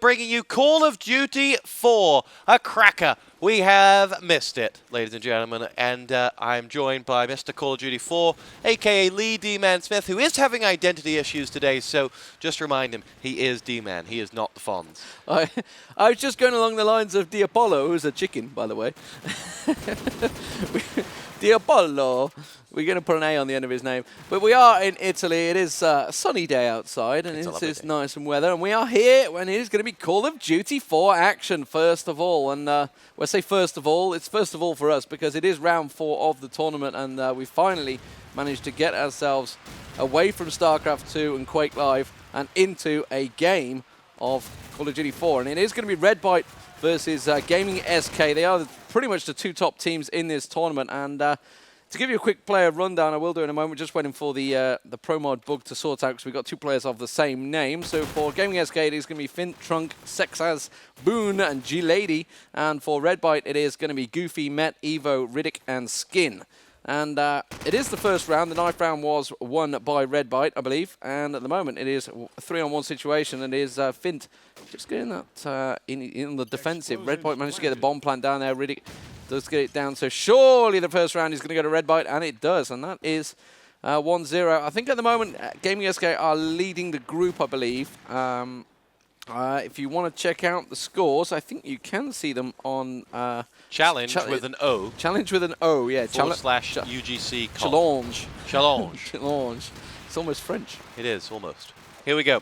bringing you Call of Duty 4, a cracker. We have missed it, ladies and gentlemen, and I'm joined by Mr. Call of Duty 4, aka Lee D-Man Smith, who is having identity issues today, so just remind him, he is D-Man, he is not the Fonz. I was just going along the lines of Diapollo, who's a chicken, by the way. Diapollo. We're going to put an A on the end of his name. But we are in Italy. It is a sunny day outside, and it's nice and weather. And we are here when it is going to be Call of Duty 4 action, first of all. And when I say first of all, it's first of all for us because it is round 4 of the tournament, and we finally managed to get ourselves away from StarCraft 2 and Quake Live and into a game of Call of Duty 4. And it is going to be Redbyte versus Gaming SK. They are pretty much the two top teams in this tournament. And to give you a quick player rundown, I will do it in a moment. Just waiting for the pro mod bug to sort out because we've got two players of the same name. So for Gaming SK, it is going to be Fint, Trunk, Sexaz, Boone, and G-Lady. And for Redbyte, it is going to be Goofy, Met, Evo, Riddick, and Skin. And it is the first round. The ninth round was won by Redbyte, I believe. And at the moment, it is a 3-on-1 situation. And it is Fint just getting that in the defensive. Redbyte managed to get the bomb plant down there. Riddick does get it down. So surely the first round is going to go to Redbyte, and it does. And that is 1-0. I think at the moment, Gaming SK are leading the group, I believe. If you want to check out the scores, I think you can see them on Challenge with an O. Challenge with an O, yeah. / UGC COD4. Challenge. Challenge. Challenge. It's almost French. It is, almost. Here we go.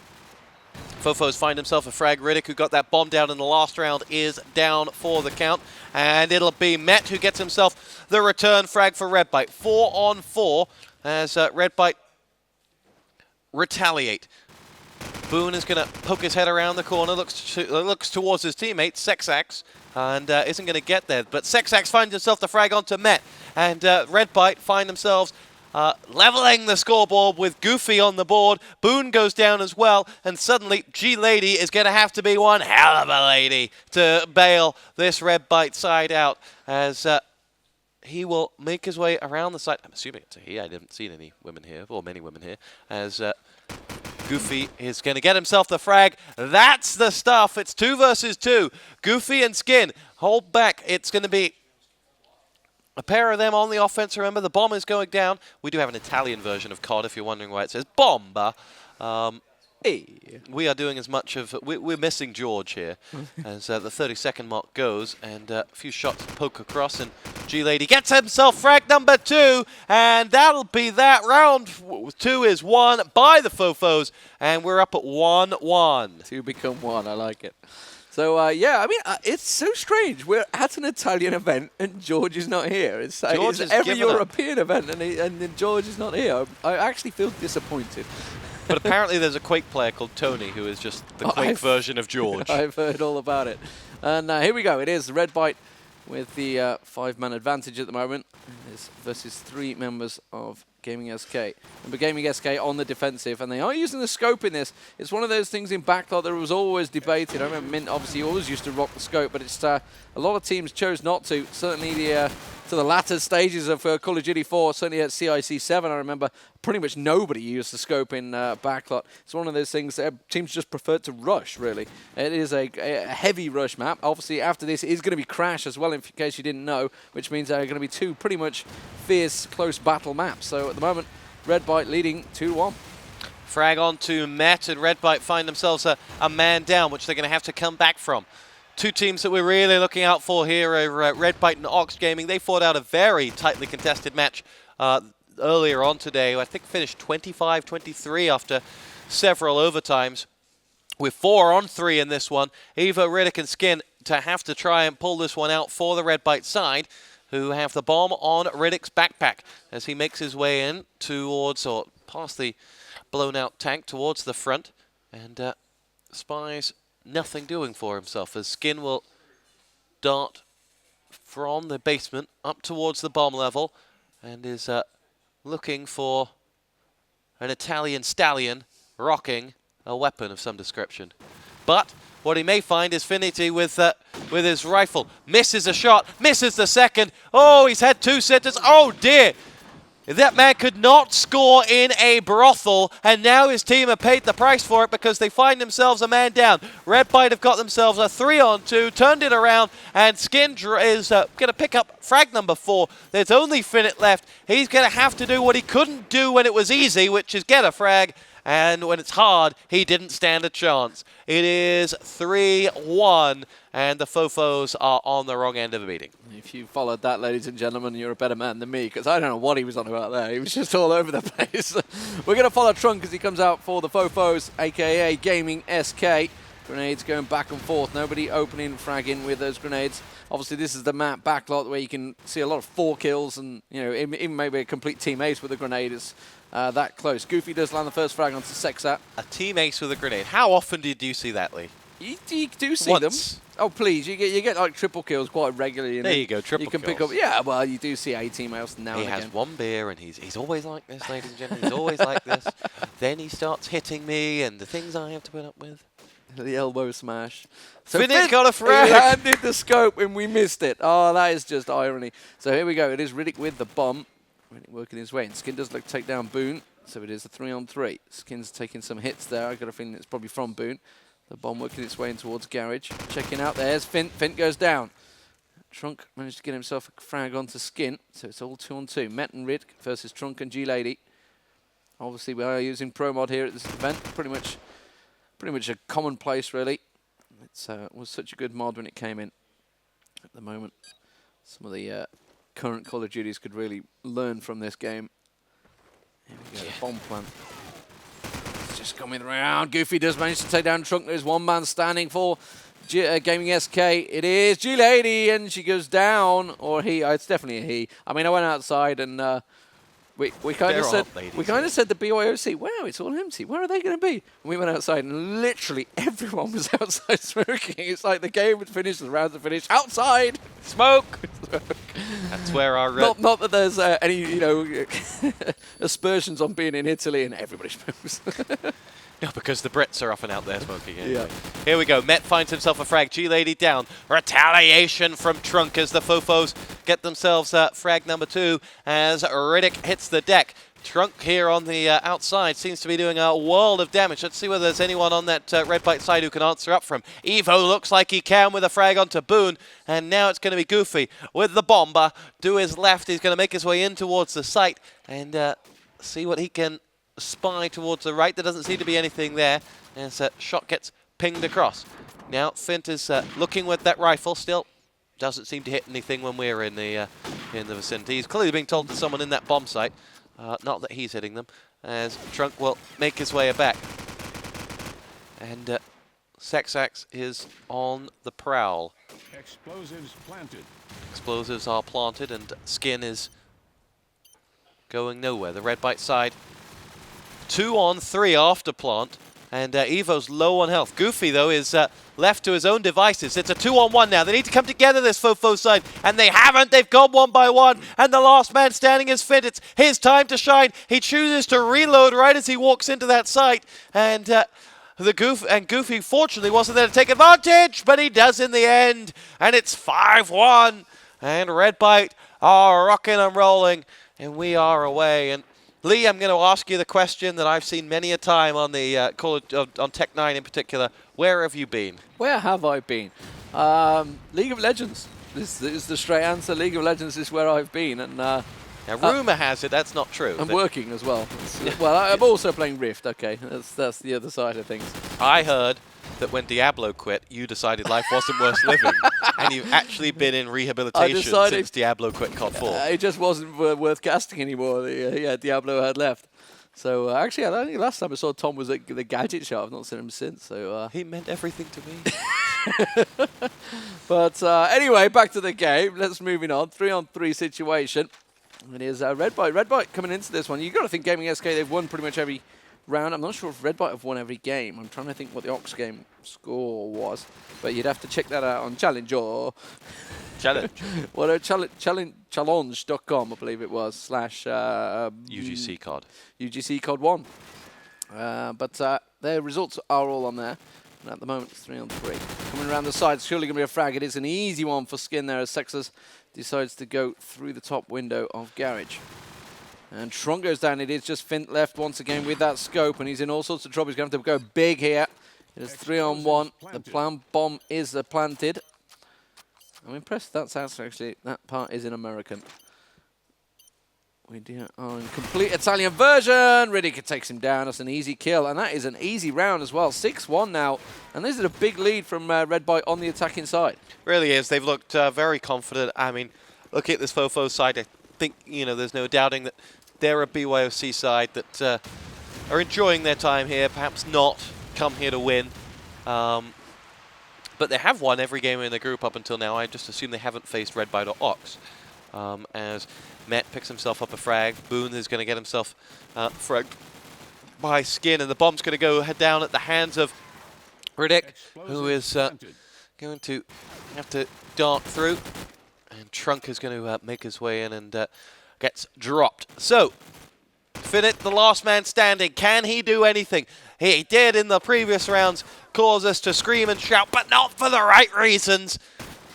FoFos find himself a frag. Riddick, who got that bomb down in the last round, is down for the count. And it'll be Met who gets himself the return frag for Redbyte. 4-on-4 as Redbyte retaliate. Boone is going to poke his head around the corner, looks towards his teammate, Sexax, and isn't going to get there. But Sexax finds himself the frag onto Met, and Redbyte find themselves leveling the scoreboard with Goofy on the board. Boone goes down as well, and suddenly G-Lady is going to have to be one hell of a lady to bail this Redbyte side out as he will make his way around the side. I'm assuming it's a he. I didn't see any women here, or many women here, as Goofy is going to get himself the frag. That's the stuff. It's 2 versus 2. Goofy and Skin hold back. It's going to be a pair of them on the offense. Remember, the bomb is going down. We do have an Italian version of COD, if you're wondering why it says Bomba. Hey. We are doing as much of... We're missing George here as the 30-second mark goes. And a few shots poke across. And G-Lady gets himself frag number 2. And that'll be that. Round 2 is won by the FoFos. And we're up at 1-1. 2 become 1. I like it. So, yeah, I mean, it's so strange. We're at an Italian event, and George is not here. It's every European event, and then George is not here. I actually feel disappointed. But apparently there's a Quake player called Tony who is just the Quake version of George. I've heard all about it. And here we go. It is Redbyte with the 5-man advantage at the moment. It's versus 3 members of Gaming SK. Remember, Gaming SK on the defensive, and they are using the scope in this. It's one of those things in backlot that was always debated. I remember Mint obviously always used to rock the scope, but it's a lot of teams chose not to. Certainly to the latter stages of Call of Duty 4, certainly at CIC 7, I remember pretty much nobody used the scope in backlot. It's one of those things that teams just prefer to rush, really. It is a heavy rush map. Obviously, after this, it is going to be Crash as well, in case you didn't know, which means there are going to be 2 pretty much fierce, close battle maps. So at the moment, Redbyte leading 2-1. Frag on to Met, and Redbyte find themselves a man down, which they're going to have to come back from. 2 teams that we're really looking out for here are Redbyte and Ox Gaming. They fought out a very tightly contested match earlier on today. I think finished 25-23 after several overtimes. With 4-on-3 in this one. Evo, Riddick, and Skin to have to try and pull this one out for the Redbyte side, who have the bomb on Riddick's backpack as he makes his way in towards, or past the blown-out tank towards the front, and spies nothing doing for himself as Skin will dart from the basement up towards the bomb level and is looking for an Italian stallion rocking a weapon of some description. But what he may find is Finity with his rifle. Misses a shot, misses the second. Oh, he's had 2 sitters. Oh dear. That man could not score in a brothel, and now his team have paid the price for it because they find themselves a man down. Redbyte have got themselves a 3-on-2, turned it around, and Skin is going to pick up frag number 4. There's only Finit left. He's going to have to do what he couldn't do when it was easy, which is get a frag. And when it's hard, he didn't stand a chance. It is 3-1, and the FoFos are on the wrong end of the meeting. If you followed that, ladies and gentlemen, you're a better man than me, because I don't know what he was on about there. He was just all over the place. We're going to follow Trunk as he comes out for the FoFos, a.k.a. Gaming SK. Grenades going back and forth. Nobody opening, fragging with those grenades. Obviously, this is the map backlot where you can see a lot of 4 kills and, you know, even maybe a complete team ace with a grenade is that close. Goofy does land the first frag onto Sexat. A team ace with a grenade. How often did you see that, Lee? You do see Once. them. Oh, please. You get like triple kills quite regularly. There you go, triple kills. pick up. Yeah, well, you do see a team ace now and again. He has one beer, and he's always like this, ladies and gentlemen. He's always like this. Then he starts hitting me and the things I have to put up with. The elbow smash. So Finit got a frag. He landed the scope and we missed it. Oh, that is just irony. So here we go. It is Riddick with the bomb. Riddick working his way. And Skin does look to take down Boone. So it is a 3-on-3. Skin's taking some hits there. I got a feeling it's probably from Boone. The bomb working its way in towards Garage. Checking out. There's Fint. Fint goes down. Trunk managed to get himself a frag onto Skin. So it's all 2-on-2. Met and Rid versus Trunk and G-Lady. Obviously, we are using Pro Mod here at this event. Pretty much a commonplace, really. It was such a good mod when it came in. At the moment, some of the current Call of Duties could really learn from this game. Here we go, the bomb plant. It's just coming around. Goofy does manage to take down Trunk. There's one man standing for Gaming SK. It is G-Lady, and she goes down. Or he. It's definitely a he. I mean, I went outside and... We kind of said the BYOC, wow, it's all empty. Where are they going to be? And we went outside, and literally everyone was outside smoking. It's like the game had finished, the rounds had finished. Outside, smoke. That's where our not that there's any, you know, aspersions on being in Italy and everybody smokes. No, because the Brits are often out there smoking anyway. Yeah. Here we go. Met finds himself a frag. G-Lady down. Retaliation from Trunk as the FoFos get themselves frag number 2 as Riddick hits the deck. Trunk here on the outside seems to be doing a world of damage. Let's see whether there's anyone on that Redbyte side who can answer up for him. Evo looks like he can with a frag onto Boone, and now it's going to be Goofy with the bomber. To his left, he's going to make his way in towards the site and see what he can spy towards the right. There doesn't seem to be anything there as a shot gets pinged across. Now Fint is looking with that rifle. Still doesn't seem to hit anything when we're in the vicinity. He's clearly being told to someone in that bomb site. Not that he's hitting them, as Trunk will make his way back. And Sexax is on the prowl. Explosives planted. Explosives are planted, and Skin is going nowhere. The Redbyte side 2-on-3 after plant, and Evo's low on health. Goofy, though, is left to his own devices. It's a 2-on-1 now. They need to come together, this FoFo side, and they haven't. They've gone 1 by 1, and the last man standing is Fint. It's his time to shine. He chooses to reload right as he walks into that site, and Goofy, fortunately, wasn't there to take advantage, but he does in the end, and it's 5-1, and Redbyte are rocking and rolling, and we are away. And Lee, I'm going to ask you the question that I've seen many a time on the on Tech 9 in particular. Where have you been? Where have I been? League of Legends. This is the straight answer. League of Legends is where I've been, and now, rumor has it that's not true. I'm working as well. Well, I'm also playing Rift. Okay, that's the other side of things. I heard that when Diablo quit, you decided life wasn't worth living, and you've actually been in rehabilitation since Diablo quit COD4. It just wasn't worth casting anymore. Diablo had left. So actually, I think last time I saw Tom was at the Gadget Show. I've not seen him since. So he meant everything to me. But anyway, back to the game. Let's moving on. 3-on-3 situation. It is Redbyte. Redbyte coming into this one. You've got to think Gaming SK, they've won pretty much every round. I'm not sure if Redbyte have won every game. I'm trying to think what the Ox game score was. But you'd have to check that out on Challenge or... Challenge. Well, challenge.com, I believe it was, / UGC COD. UGC COD4. But their results are all on there. And at the moment, it's 3-on-3. Coming around the side, surely going to be a frag. It is an easy one for Skin there as Sexas decides to go through the top window of Garage. And Trunk goes down. It is just Fint left once again with that scope, and he's in all sorts of trouble. He's going to have to go big here. It is 3-on-1. The plan bomb is planted. I'm impressed that's actually, that part is in American. We do on complete Italian version. Riddick takes him down. That's an easy kill, and that is an easy round as well. 6-1 now, and this is a big lead from Redbyte on the attacking side. Really is. They've looked very confident. I mean, look at this FoFos side. I think, you know, there's no doubting that they're a BYOC side that are enjoying their time here, perhaps not come here to win. But they have won every game in the group up until now. I just assume they haven't faced Redbyte or Ox. As Met picks himself up a frag. Boone is going to get himself fragged by Skin, and the bomb's going to go head down at the hands of Riddick, who is going to have to dart through. And Trunk is going to make his way in and gets dropped. So, Finit, the last man standing. Can he do anything? He did in the previous rounds cause us to scream and shout, but not for the right reasons.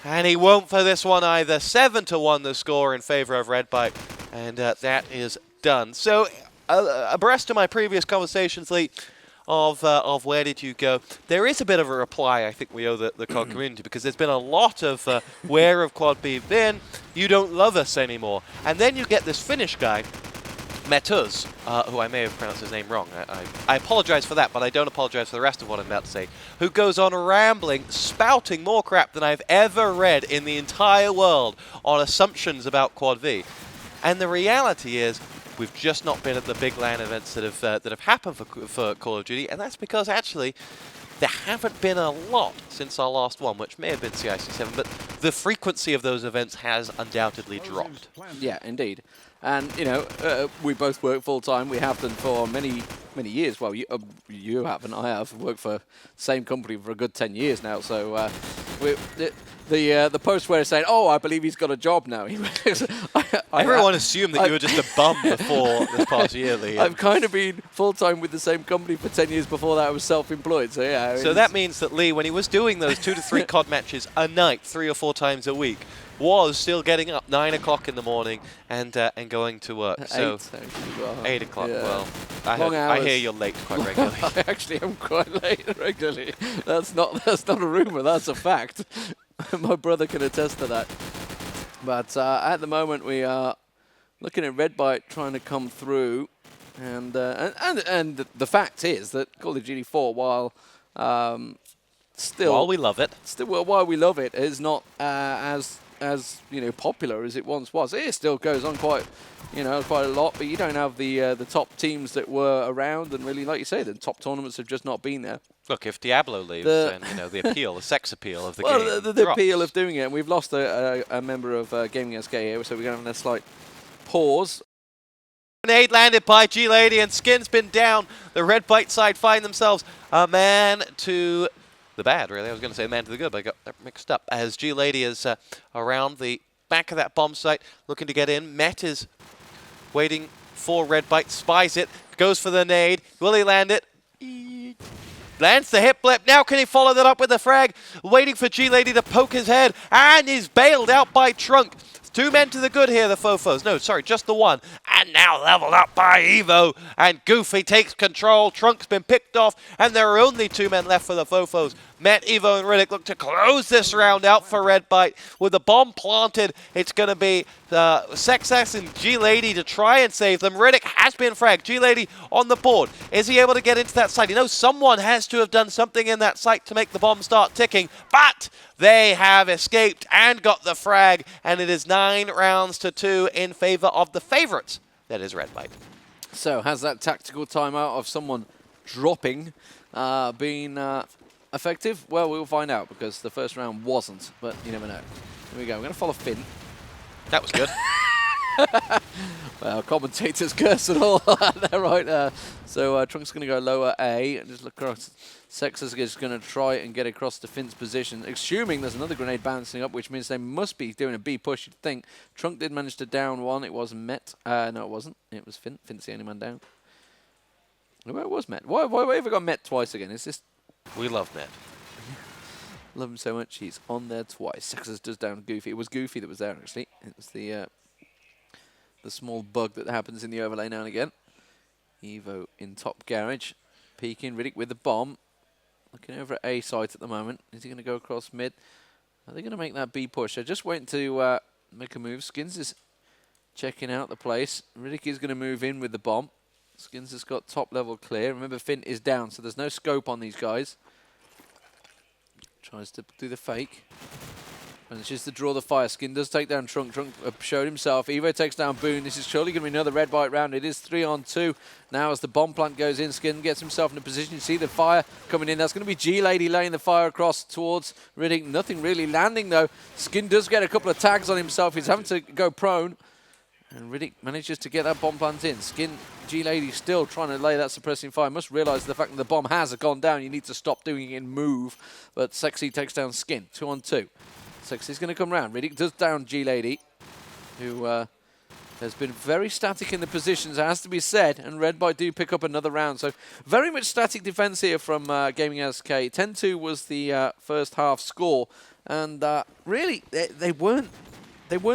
And he won't for this one either. 7-1 the score in favor of Redbyte, and that is done. So, abreast of my previous conversations, Lee, of where did you go, there is a bit of a reply I think we owe the COD community, because there's been a lot of where have Quad B been? You don't love us anymore. And then you get this Finnish guy, Metuz, who I may have pronounced his name wrong. I apologize for that, but I don't apologize for the rest of what I'm about to say. Who goes on rambling, spouting more crap than I've ever read in the entire world on assumptions about Quad V. And the reality is, we've just not been at the big LAN events that have happened for Call of Duty, and that's because actually there haven't been a lot since our last one, which may have been CIC7, but the frequency of those events has undoubtedly dropped. Yeah, indeed. And, you know, we both work full-time. We have done for many years. Well, you haven't. I have worked for the same company for a good 10 years now. So the post where it's saying, oh, I believe he's got a job now. Everyone assumed that you were just a bum before this past year, Lee. I've kind of been full-time with the same company for 10 years before that I was self-employed. So, yeah. I mean, so that means that Lee, when he was doing those 2 to 3 COD matches a night, 3 or 4 times a week, was still getting up 9 o'clock in the morning and going to work. So 8 o'clock. Yeah. Well, I hear you're late quite regularly. I actually am quite late regularly. That's not a rumor. That's a fact. My brother can attest to that. But at the moment, we are looking at Redbyte trying to come through, and the fact is that Call of Duty 4, while while we love it, while we love it, is not as you know, popular as it once was. It still goes on quite a lot, but you don't have the top teams that were around, and really, like you say, the top tournaments have just not been there. Look, if Diablo leaves, then you know the appeal, the sex appeal of the game. Well, the appeal of doing it, and we've lost a member of Gaming SK here, so we're going to have a slight pause. Grenade landed by G-Lady, and Skin's been down. The Redbyte side find themselves a man to the bad, really. I was going to say man to the good, but I got that mixed up. As G-Lady is around the back of that bomb site, looking to get in. Met is waiting for Redbyte, spies it, goes for the nade. Will he land it? Lands the hip blip. Now can he follow that up with the frag? Waiting for G-Lady to poke his head, and he's bailed out by Trunk. 2 men to the good here, the FoFos. No, sorry, just the one. And now leveled up by Evo. And Goofy takes control. Trunk's been picked off. And there are only 2 men left for the FoFos. Met, Evo, and Riddick look to close this round out for Redbyte. With the bomb planted, it's going to be Sexax and G-Lady to try and save them. Riddick has been fragged. G-Lady on the board. Is he able to get into that site? You know, someone has to have done something in that site to make the bomb start ticking. But they have escaped and got the frag. And it is 9 rounds to 2 in favor of the favorites. That is Redbyte. So has that tactical timeout of someone dropping been effective? Well, we'll find out, because the first round wasn't, but you never know. Here we go. We're going to follow Finn. That was good. Well, commentators curse and all that, right? So Trunk's going to go lower A and just look across. Sexus is going to try and get across to Finn's position, assuming there's another grenade bouncing up, which means they must be doing a B push, you'd think. Trunk did manage to down one. It was Met. No, it wasn't. It was Finn. Finn's the only man down. Where it was Met? Why have we got Met twice again? Is this... We love Met. Love him so much. He's on there twice. Sexus does down Goofy. It was Goofy that was there, actually. It was the the small bug that happens in the overlay now and again. Evo in top garage. Peeking, Riddick with the bomb. Looking over at A site at the moment. Is he going to go across mid? Are they going to make that B push? They're just waiting to make a move. Skins is checking out the place. Riddick is going to move in with the bomb. Skins has got top level clear. Remember, Fint is down, so there's no scope on these guys. Tries to do the fake. Manages to draw the fire. Skin does take down Trunk. Trunk showed himself. Evo takes down Boone. This is surely going to be another Redbyte round. It is 3-on-2. Now as the bomb plant goes in, Skin gets himself in a position. You see the fire coming in. That's going to be G-Lady laying the fire across towards Riddick. Nothing really landing though. Skin does get a couple of tags on himself. He's having to go prone. And Riddick manages to get that bomb plant in. Skin, G-Lady still trying to lay that suppressing fire. Must realise the fact that the bomb has gone down. You need to stop doing it and move. But Sexy takes down Skin. 2-on-2. Sexy's going to come round. Riddick does down G-Lady, who has been very static in the positions, it has to be said, and Redbyte do pick up another round. So very much static defense here from Gaming SK. 10-2 was the first half score, and really they weren't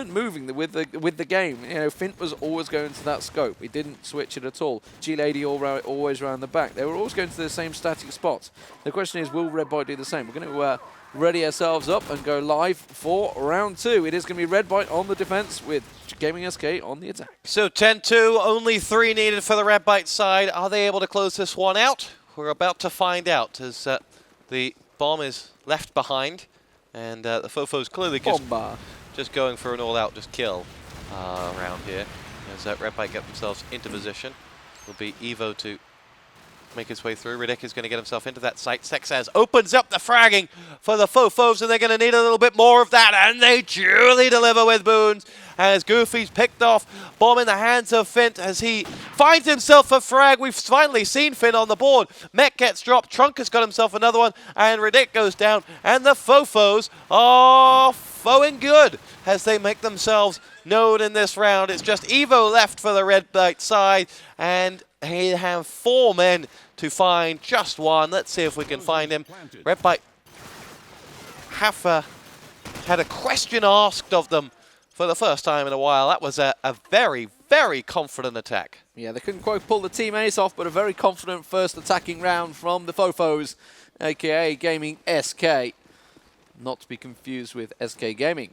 moving with the game. You know, Fint was always going to that scope. He didn't switch it at all. G-Lady always around the back. They were always going to the same static spots. The question is, will Redbyte do the same? We're going to ready ourselves up and go live for round 2. It is going to be Redbyte on the defense with Gaming SK on the attack. So 10-2, only 3 needed for the Redbyte side. Are they able to close this one out? We're about to find out as the bomb is left behind, and the FoFos clearly just going for an all-out just kill around here. As Redbyte get themselves into position. Will be Evo to make his way through. Riddick is going to get himself into that site. Sexaz opens up the fragging for the FoFos, and they're going to need a little bit more of that, and they duly deliver with Boons as Goofy's picked off. Bomb in the hands of Fint as he finds himself a frag. We've finally seen Fint on the board. Mech gets dropped. Trunk has got himself another one, and Riddick goes down, and the FoFos are foeing good as they make themselves known in this round. It's just Evo left for the Redbyte side, and they have 4 men to find just one. Let's see if we can find him. Redbyte have had a question asked of them for the first time in a while. That was a very, very confident attack. Yeah, they couldn't quite pull the team ace off, but a very confident first attacking round from the FoFos, a.k.a. Gaming SK. Not to be confused with SK Gaming.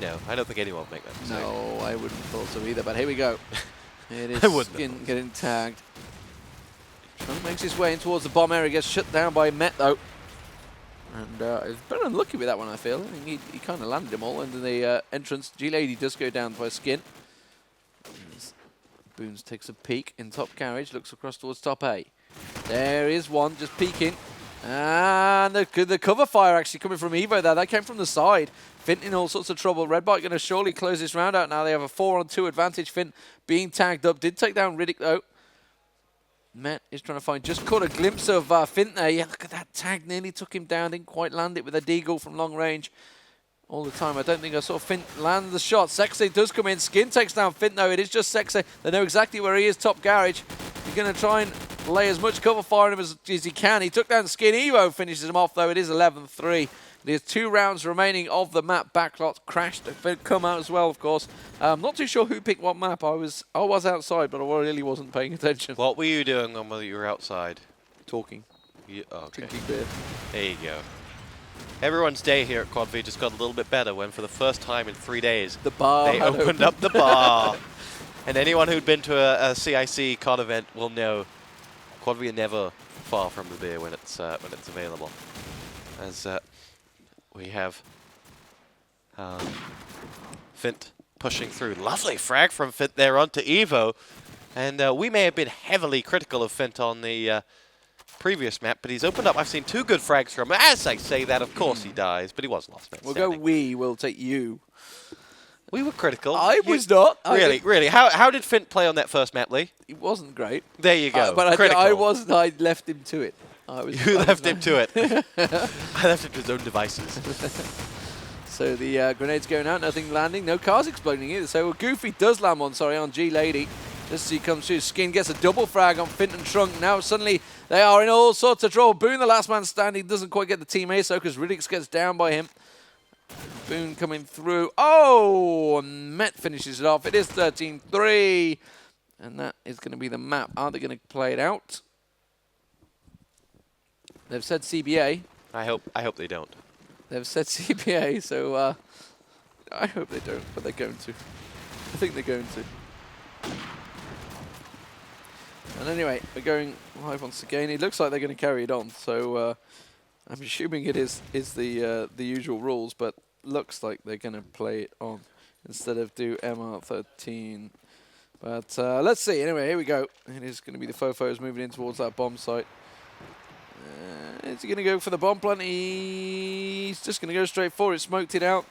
No, I don't think anyone would make that mistake. No, I wouldn't have thought so either, but here we go. It is Skin getting tagged. Trunk makes his way in towards the bomb area, gets shut down by Met though. And he's been unlucky with that one, I feel. I think he kind of landed them all into the entrance. G-Lady does go down by Skin. Boons takes a peek in top carriage, looks across towards top A. There is one just peeking. And the cover fire actually coming from Evo there. That came from the side. Fint in all sorts of trouble. Redbyte going to surely close this round out now. They have a 4-on-2 advantage. Fint being tagged up. Did take down Riddick though. Met is trying to find, just caught a glimpse of Fint there. Yeah, look at that tag. Nearly took him down. Didn't quite land it with a deagle from long range. All the time. I don't think I saw Fint land the shot. Sexy does come in. Skin takes down Fint though. It is just Sexy. They know exactly where he is. Top garage. He's going to try and lay as much cover fire on him as he can. He took down Skin. Evo finishes him off though. It is 11-3. There's 2 rounds remaining of the map. Backlot crashed. Come out as well, of course. I'm not too sure who picked what map. I was outside, but I really wasn't paying attention. What were you doing when you were outside? Talking. Okay. Drinking beer. There you go. Everyone's day here at Quad V just got a little bit better when, for the first time in 3 days, the bar they opened up the bar. And anyone who'd been to a CIC COD event will know Quad V are never far from the beer when it's available. As we have Fint pushing through. Lovely frag from Fint there onto Evo. And we may have been heavily critical of Fint on the previous map, but he's opened up. I've seen 2 good frags from him. As I say that, of course he dies, but he was lost. We'll go we'll take you. We were critical. I was not. Really? How did Fint play on that first map, Lee? It wasn't great. There you go. But I wasn't. I left him to it. You left him to it. I left him to his own devices. So the grenade's going out, nothing landing, no cars exploding either. So Goofy does land one, on G-Lady. Just as he comes through, Skin gets a double frag on Fint and Trunk. Now suddenly they are in all sorts of trouble. Boone, the last man standing, doesn't quite get the team ace though, because Riddick gets down by him. Boone coming through. Oh, and Met finishes it off. It is 13-3. And that is going to be the map. Are they going to play it out? They've said CBA. I hope they don't. They've said CBA, so I hope they don't, but they're going to. I think they're going to. And anyway, we're going live once again. It looks like they're going to carry it on, so I'm assuming it is the usual rules, but looks like they're going to play it on instead of do MR13. But let's see. Anyway, here we go. It is going to be the FoFos moving in towards that bomb site. Is he going to go for the bomb plant? He's just going to go straight for it. Smoked it out.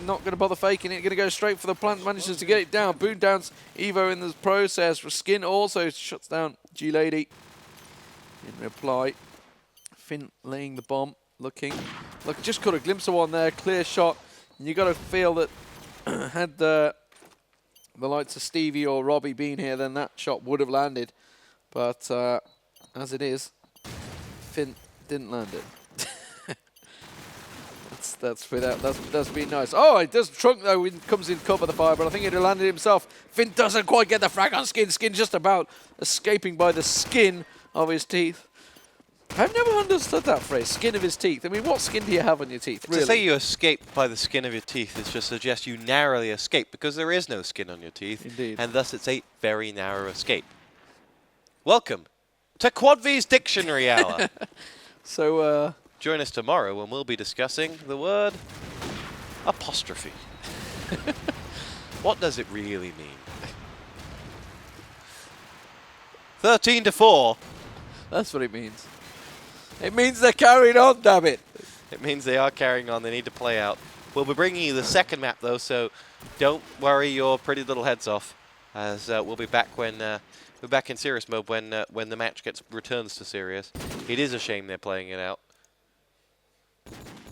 Not going to bother faking it. Going to go straight for the plant. Manages to get it down. Boone downs Evo in the process. Skin also shuts down G-Lady. In reply, Finn laying the bomb. Looking. Look, just caught a glimpse of one there. Clear shot. And you got to feel that had the likes of Stevie or Robbie been here, then that shot would have landed. But as it is, Finn didn't land it. that's been nice. Oh, it does trunk though. It comes in cover the fire, but I think it landed himself. Finn doesn't quite get the frag on Skin. Skin just about escaping by the skin of his teeth. I've never understood that phrase, skin of his teeth. I mean, what skin do you have on your teeth, really? To say you escape by the skin of your teeth is just suggest you narrowly escape, because there is no skin on your teeth. Indeed. And thus it's a very narrow escape. Welcome to Quad V's Dictionary Hour. So, join us tomorrow when we'll be discussing the word apostrophe. What does it really mean? 13-4. That's what it means. It means they're carried on, damn it. It means they are carrying on. They need to play out. We'll be bringing you the second map, though, so don't worry your pretty little heads off, as we'll be back when we're back in serious mode when the match returns to serious. It is a shame they're playing it out.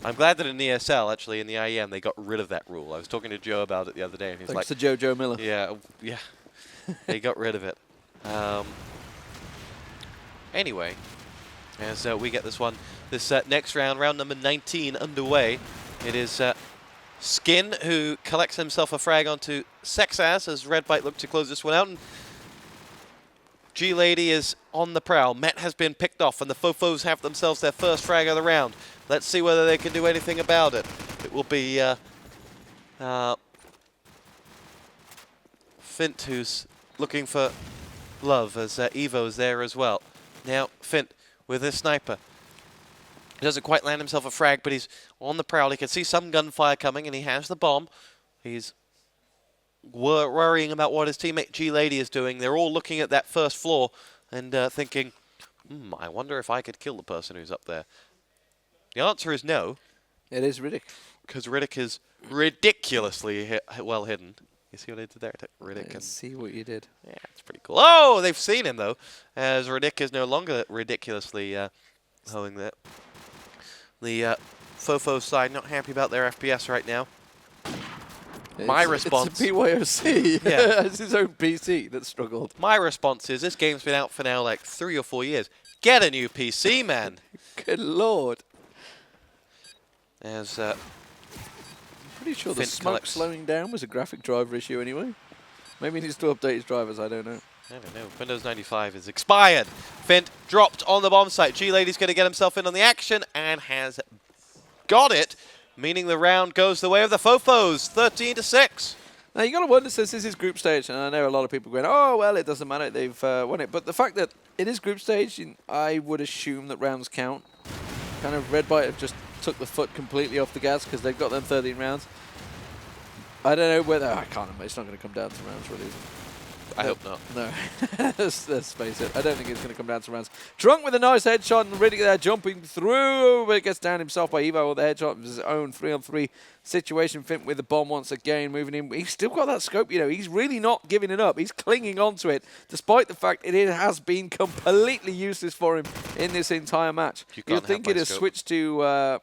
I'm glad that in the ESL, actually, in the IEM, they got rid of that rule. I was talking to Joe about it the other day, and he's Thanks like, to Joe Miller. Yeah, they got rid of it. Anyway, as we get this next round, round number 19 underway, it is Skin who collects himself a frag onto Sexas as Redbyte look to close this one out. And G-Lady is on the prowl. Met has been picked off, and the FoFos have themselves their first frag of the round. Let's see whether they can do anything about it. It will be Fint who's looking for love, as Evo's there as well. Now, Fint with his sniper. He doesn't quite land himself a frag, but he's on the prowl. He can see some gunfire coming, and he has the bomb. He's worrying about what his teammate G-Lady is doing. They're all looking at that first floor and thinking, I wonder if I could kill the person who's up there. The answer is no. It is Riddick. Because Riddick is ridiculously well hidden. You see what I did there? Riddick. I see what you did. Yeah, it's pretty cool. Oh, they've seen him, though, as Riddick is no longer ridiculously holding that. The FoFo side not happy about their FPS right now. My response... It's a BYOC. Yeah. It's his own PC that struggled. My response is, this game's been out for now like 3 or 4 years. Get a new PC, man. Good lord. As pretty sure the Fint smoke collects. slowing down was a graphic driver issue anyway. Maybe he needs to update his drivers, I don't know. I don't know. Windows 95 is expired. Fint dropped on the bomb site. G-Lady's going to get himself in on the action and has got it, meaning the round goes the way of the FoFos, 13-6. Now, you got to wonder, since this is group stage, and I know a lot of people going, oh, well, it doesn't matter, they've won it. But the fact that it is group stage, I would assume that rounds count. Kind of Redbyte have just took the foot completely off the gas because they've got them 13 rounds. I don't know whether... I can't remember. It's not going to come down to rounds, really. I hope not. No. Let's face it. I don't think it's going to come down to rounds. Drunk with a nice headshot and Riddick there jumping through, but it gets down himself by Evo with the headshot of his own 3-on-3 situation. Fint with the bomb once again, moving in. He's still got that scope, you know. He's really not giving it up. He's clinging on to it, despite the fact it has been completely useless for him in this entire match. You'd think it has switched to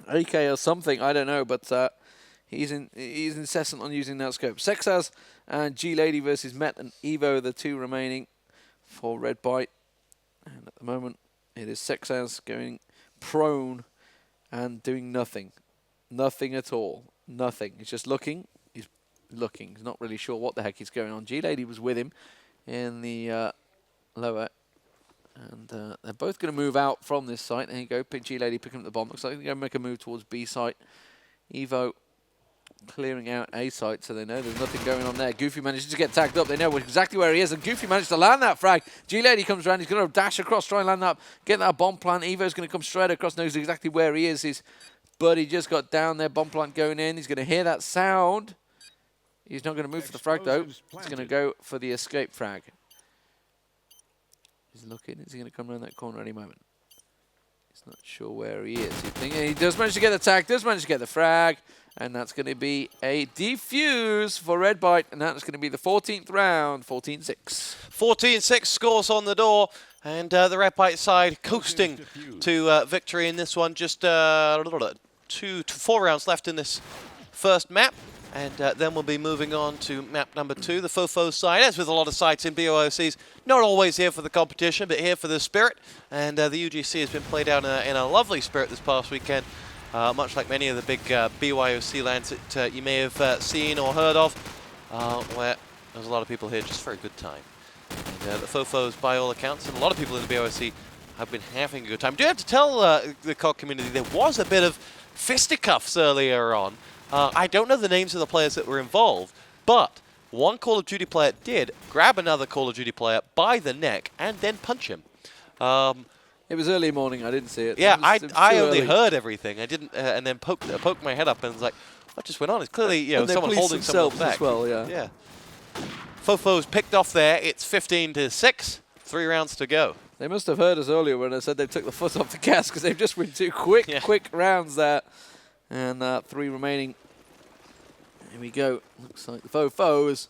AK or something. I don't know, but he's incessant on using that scope. Sexas and G-Lady versus Met and Evo, the two remaining for Redbyte. And at the moment, it is Sexas going prone and doing nothing. Nothing at all. Nothing. He's just looking. He's looking. He's not really sure what the heck is going on. G-Lady was with him in the lower. And they're both going to move out from this site. There you go. G-Lady picking up the bomb. Looks like they're going to make a move towards B site. Evo clearing out A site, so they know there's nothing going on there. Goofy manages to get tagged up. They know exactly where he is, and Goofy managed to land that frag. G-Lady comes around. He's going to dash across, try and land that, get that bomb plant. Evo's going to come straight across, knows exactly where he is. His buddy just got down there. Bomb plant going in. He's going to hear that sound. He's not going to move for the frag, though. He's going to go for the escape frag. He's looking. Is he going to come around that corner any moment? He's not sure where he is. He does manage to get the tag, does manage to get the frag, and that's going to be a defuse for Redbyte, and that's going to be the 14th round, 14-6. 14-6 scores on the door, and the Redbyte side coasting to victory in this one. Just 4 rounds left in this first map. And then we'll be moving on to map number 2, the FoFos side. As with a lot of sites in BYOCs, not always here for the competition, but here for the spirit. And the UGC has been played out in a lovely spirit this past weekend, much like many of the big BYOC lands that you may have seen or heard of, where there's a lot of people here just for a good time. And the FoFos, by all accounts, and a lot of people in the BYOC have been having a good time. I do have to tell the COD community there was a bit of fisticuffs earlier on. I don't know the names of the players that were involved, but one Call of Duty player did grab another Call of Duty player by the neck and then punch him. It was early morning. I didn't see it. Yeah, it was I only early. heard everything. I didn't, and then poked my head up and was like, "What just went on?" It's clearly someone holding someone back as well. Yeah. Yeah. FoFos picked off there. It's 15-6. 3 rounds to go. They must have heard us earlier when I said they took the foot off the gas because they've just been 2 quick rounds there. And 3 remaining. Here we go. Looks like the FoFos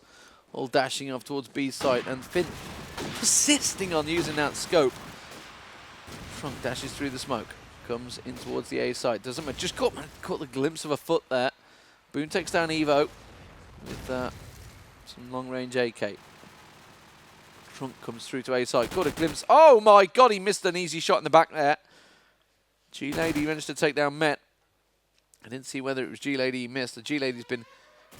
all dashing off towards B site. And Finn persisting on using that scope. Trunk dashes through the smoke. Comes in towards the A site. Doesn't matter. Just caught the glimpse of a foot there. Boone takes down Evo with some long-range AK. Trunk comes through to A site. Caught a glimpse. Oh my god, he missed an easy shot in the back there. G-Lady managed to take down Met. I didn't see whether it was G-Lady he missed. The G-Lady's been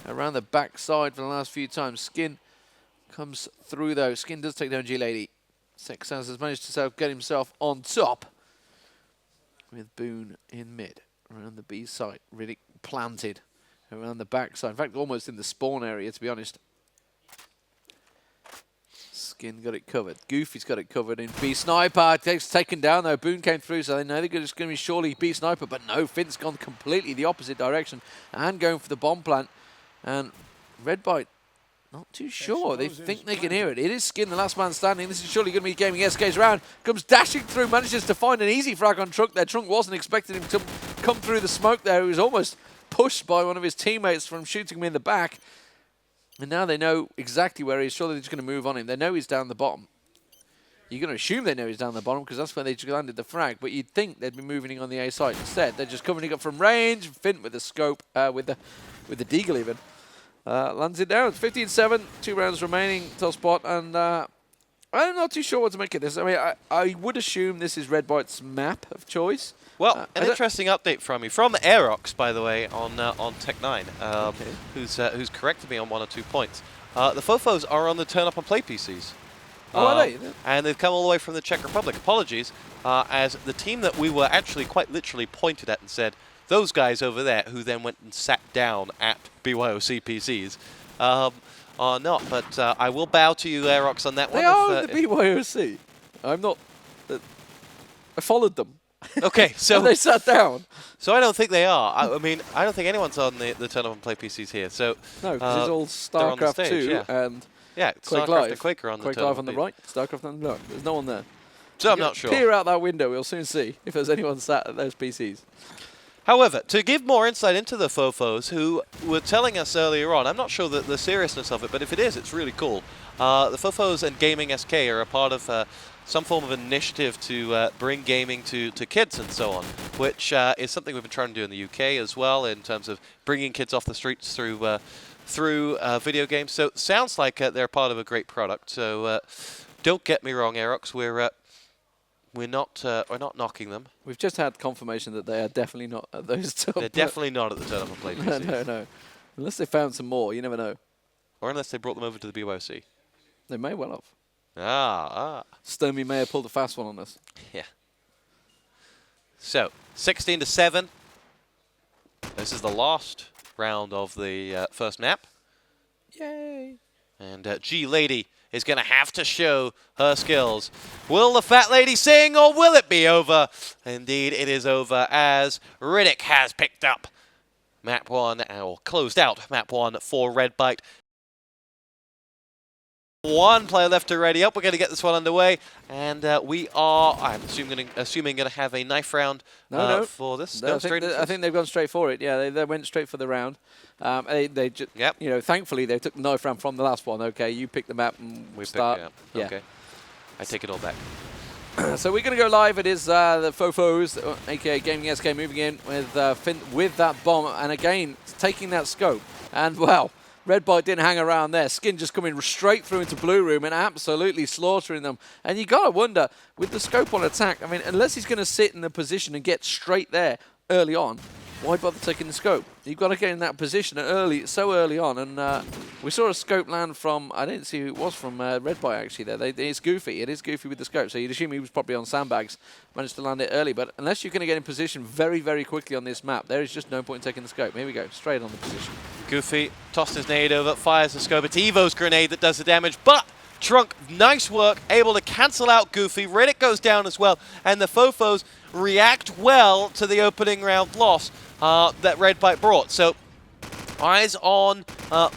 around the back side for the last few times. Skin comes through, though. Skin does take down G-Lady. Sexaz has managed to get himself on top with Boone in mid. Around the B side. Really planted around the back side. In fact, almost in the spawn area, to be honest. Skin got it covered. Goofy's got it covered in B Sniper. Taken down though. Boone came through, so they know they're just going to be surely B Sniper, but no, Finn's gone completely the opposite direction and going for the bomb plant. And Redbyte, not too sure. They think they can hear it. It is Skin, the last man standing. This is surely going to be Gaming SK's round. Comes dashing through, manages to find an easy frag on Trunk there. Trunk wasn't expecting him to come through the smoke there. He was almost pushed by one of his teammates from shooting him in the back. And now they know exactly where he is. Surely they're just going to move on him. They know he's down the bottom. You're going to assume they know he's down the bottom because that's where they just landed the frag. But you'd think they'd be moving on the A side. Instead, they're just covering it from range. Finn with the scope, with the deagle even. Lands it down. It's 15-7. 2 rounds remaining. Tough spot. And I'm not too sure what to make of this. I mean, I would assume this is Redbyte's map of choice. Well, an interesting update from you. From Aerox, by the way, on Tech9, who's corrected me on 1 or 2 points. The FoFos are on the Turn Up and Play PCs. Oh, are they? And they've come all the way from the Czech Republic. Apologies, as the team that we were actually quite literally pointed at and said, those guys over there, who then went and sat down at BYOC PCs, are not. But I will bow to you, Aerox, on that one. They are the BYOC. I'm not... I followed them. Okay, so and they sat down. So I don't think they are. I mean, I don't think anyone's on the Turn Up and Play PCs here. So no, because it's all StarCraft 2 and Quake StarCraft Live. And Quake are on Quake the Turn Live Up on the right. StarCraft on the left. There's no one there. So I'm not sure. Peer out that window. We'll soon see if there's anyone sat at those PCs. However, to give more insight into the FoFos, who were telling us earlier on, I'm not sure that the seriousness of it, but if it is, it's really cool. The FoFos and Gaming SK are a part of some form of initiative to bring gaming to kids and so on, which is something we've been trying to do in the UK as well, in terms of bringing kids off the streets through video games. So it sounds like they're part of a great product. So don't get me wrong, Aerox, we're we're not knocking them. We've just had confirmation that they are definitely not at those top. They're definitely not at the tournament play PCs. No. Unless they found some more, you never know. Or unless they brought them over to the BYOC. They may well have. Sturmy may have pulled a fast one on us. Yeah. So, 16-7. This is the last round of the first map. Yay! And G Lady is going to have to show her skills. Will the fat lady sing, or will it be over? Indeed, it is over, as Riddick has picked up map 1, or closed out map 1 for Redbyte. One player left to ready up. We're going to get this one underway, and we are, I'm assuming, going to have a knife round for this. I think they've gone straight for it. Yeah, they went straight for the round. They just, you know, thankfully they took the knife round from the last one. Okay, you pick the map and we start. Yeah. Okay, I take it all back. So we're going to go live. It is the FoFos, aka Gaming SK, moving in with Finn with that bomb, and again taking that scope. And well, Redbyte didn't hang around there. Skin just coming straight through into Blue Room and absolutely slaughtering them. And you got to wonder, with the scope on attack, I mean, unless he's going to sit in the position and get straight there early on, why bother taking the scope? You've got to get in that position so early on. And we saw a scope land from, I didn't see who it was from Redbyte actually there. It's Goofy. It is Goofy with the scope. So you'd assume he was probably on sandbags, managed to land it early. But unless you're going to get in position very, very quickly on this map, there is just no point in taking the scope. Here we go, straight on the position. Goofy tossed his nade over, fires the scope. It's Evo's grenade that does the damage, but Trunk, nice work, able to cancel out Goofy. Riddick goes down as well, and the FoFos react well to the opening round loss that Redbyte brought. So, eyes on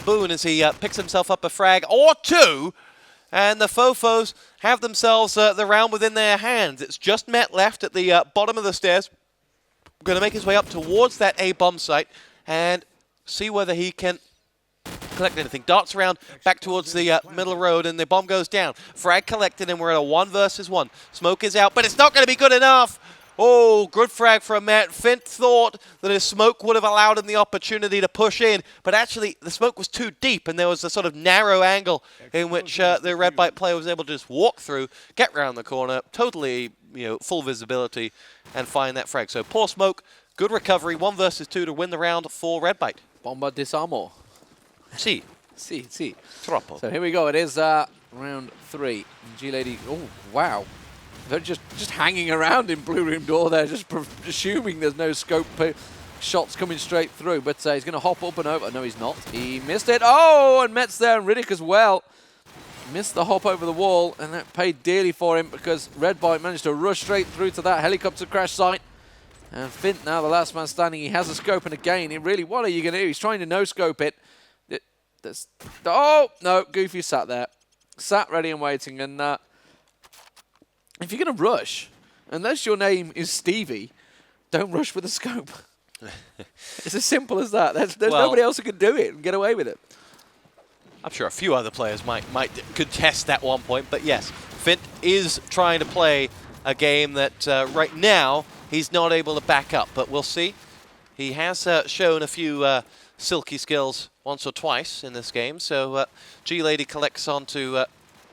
Boone as he picks himself up a frag or two, and the FoFos have themselves the round within their hands. It's just Met left at the bottom of the stairs. Going to make his way up towards that A bomb site and see whether he can collect anything. Darts around back towards the middle road, and the bomb goes down. Frag collected, and we're at a 1 versus 1. Smoke is out, but it's not going to be good enough. Oh, good frag from Matt. Fint thought that his smoke would have allowed him the opportunity to push in, but actually the smoke was too deep, and there was a sort of narrow angle in which the Redbyte player was able to just walk through, get round the corner, totally, you know, full visibility, and find that frag. So poor smoke, good recovery, 1 versus 2 to win the round for Redbyte. Bomba disarmo. Si. Troppo. So here we go. It is round 3. G-Lady, oh, wow. They're just hanging around in Blue Room door there, just assuming there's no scope shots coming straight through. But he's going to hop up and over. No, he's not. He missed it. Oh, and Met's there, and Riddick as well. Missed the hop over the wall, and that paid dearly for him because Redbyte managed to rush straight through to that helicopter crash site. And Fint now the last man standing. He has a scope, and again, what are you going to do? He's trying to no-scope it. Oh, no, Goofy sat there. Sat ready and waiting. And if you're going to rush, unless your name is Stevie, don't rush with a scope. It's as simple as that. There's nobody else who can do it and get away with it. I'm sure a few other players might contest that one point, but yes, Fint is trying to play a game that right now he's not able to back up, but we'll see. He has shown a few silky skills once or twice in this game, so G-Lady collects onto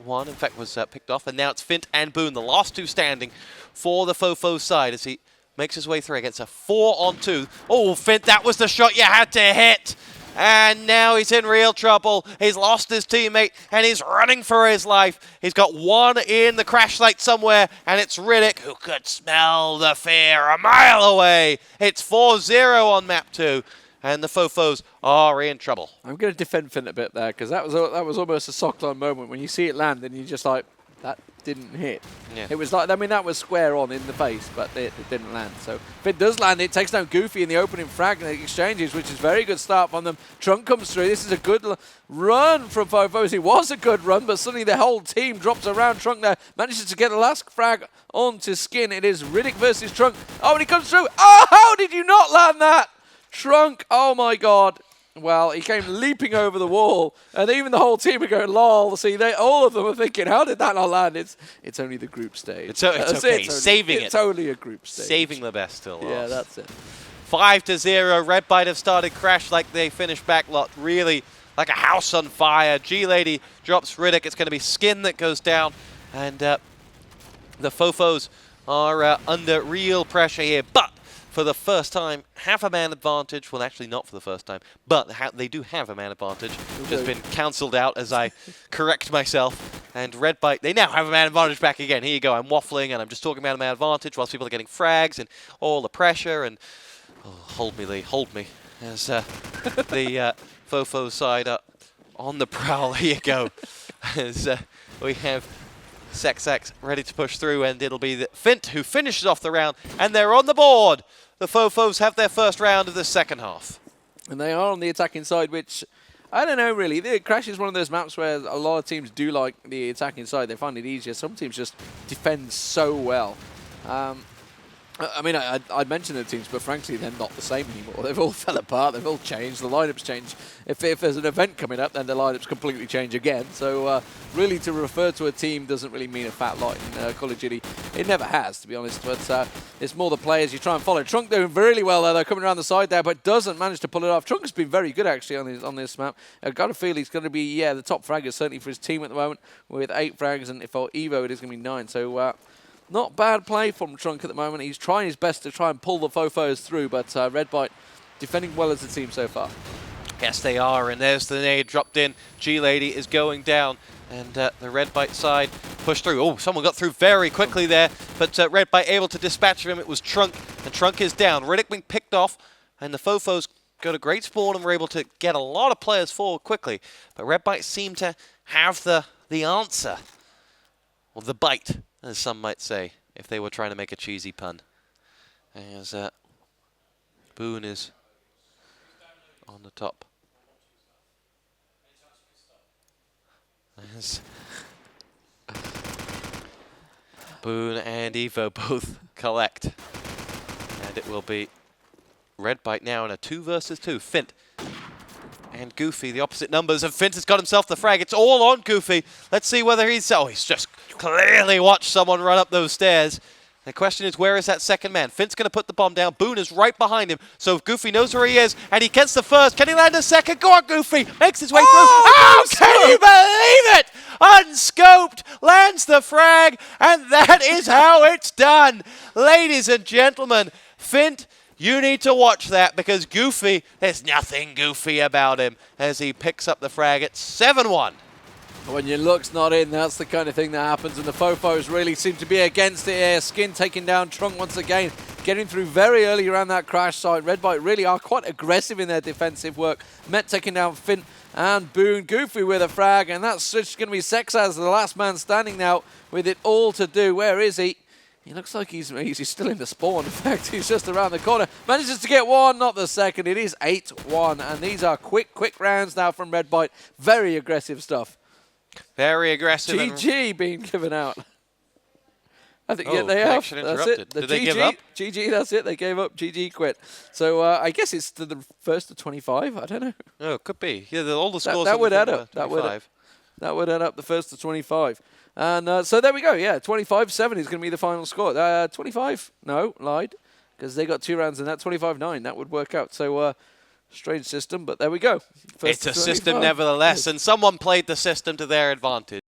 one, in fact was picked off, and now it's Fint and Boone, the last two standing for the FoFo side as he makes his way through against a 4-on-2. Oh, Fint, that was the shot you had to hit! And now he's in real trouble. He's lost his teammate, and he's running for his life. He's got one in the crash site somewhere, and it's Riddick, who could smell the fear a mile away. It's 4-0 on map 2, and the FoFos are in trouble. I'm going to defend Fint a bit there, because that was almost a Sockline moment when you see it land, and you're just like, that didn't hit. Yeah. It was like, I mean, that was square on in the face, but it didn't land. So if it does land, it takes down Goofy in the opening frag and the exchanges, which is a very good start from them. Trunk comes through. This is a good run from FoFos. It was a good run, but suddenly the whole team drops around Trunk there, manages to get the last frag onto Skin. It is Riddick versus Trunk. Oh, and he comes through. Oh, how did you not land that? Trunk, oh my God. Well, he came leaping over the wall, and even the whole team are going, lol. See, all of them are thinking, how did that not land? It's only the group stage. It's okay, saving it. It's only a group stage. Saving the best till last. Yeah, that's it. 5-0, Redbyte have started Crash like they finished backlot, really like a house on fire. G-Lady drops Riddick. It's going to be Skin that goes down, and the FoFos are under real pressure here, but for the first time, have a man advantage. Well, actually not for the first time, but they do have a man advantage, which has been cancelled out as I correct myself. And Redbyte, they now have a man advantage back again. Here you go, I'm waffling and I'm just talking about a man advantage whilst people are getting frags and all the pressure and... Oh, hold me, Lee, hold me. As the FoFos side up on the prowl, here you go. As we have SexX ready to push through, and it'll be the Fint who finishes off the round, and they're on the board. The FoFos have their first round of the second half. And they are on the attacking side, which, I don't know really. The Crash is one of those maps where a lot of teams do like the attacking side. They find it easier. Some teams just defend so well. I mean, I'd mention the teams, but frankly, they're not the same anymore. They've all fell apart. They've all changed. The lineups change. If there's an event coming up, then the lineups completely change again. So really, to refer to a team doesn't really mean a fat lot in Call of Duty. It never has, to be honest. But it's more the players you try and follow. Trunk doing really well there, though, coming around the side there, but doesn't manage to pull it off. Trunk has been very good, actually, on this map. I've got a feel he's going to be, the top fragger, certainly for his team at the moment, with 8 frags, and for Evo, it is going to be 9. So... not bad play from Trunk at the moment. He's trying his best to try and pull the FoFos through, but Redbyte defending well as a team so far. Yes, they are, and there's the nade dropped in. G-Lady is going down, and the Redbyte side pushed through. Oh, someone got through very quickly there, but Redbyte able to dispatch him. It was Trunk, and Trunk is down. Riddick being picked off, and the FoFos got a great spawn and were able to get a lot of players forward quickly. But Redbyte seemed to have the answer, or the bite, as some might say, if they were trying to make a cheesy pun. As Boone is on the top. As Boone and Evo both collect. And it will be Redbyte now in a 2 versus 2. Fint and Goofy, the opposite numbers, and Fint has got himself the frag. It's all on Goofy. Let's see whether he's... Oh, he's just clearly watched someone run up those stairs. The question is, where is that second man? Fint's going to put the bomb down. Boone is right behind him, so Goofy knows where he is, and he gets the first. Can he land a second? Go on, Goofy! Makes his way through. Oh, can you believe it? Unscoped, lands the frag, and that is how it's done. Ladies and gentlemen, Fint, you need to watch that, because Goofy, there's nothing goofy about him as he picks up the frag at 7-1. When your luck's not in, that's the kind of thing that happens, and the FoFos really seem to be against it here. Skin taking down Trunk once again, getting through very early around that Crash side. Redbyte really are quite aggressive in their defensive work. Met taking down Fint and Boone. Goofy with a frag, and that's just going to be Sexaz, the last man standing now, with it all to do. Where is he? He looks like he's still in the spawn. In fact, he's just around the corner. Manages to get one, not the second. It is 8-1, and these are quick rounds now from Redbyte. Very aggressive stuff. Very aggressive. GG being given out. I think yeah, they have. That's it. Did they give up? GG, that's it. They gave up. GG quit. So I guess it's to the first to 25. I don't know. Oh, it could be. Yeah, all the scores. That would add up. That would add up the first to 25. And so there we go. Yeah, 25-7 is going to be the final score. 25? No, lied. Because they got 2 rounds in that. 25-9. That would work out. So strange system, but there we go. It's a system nevertheless, and someone played the system to their advantage.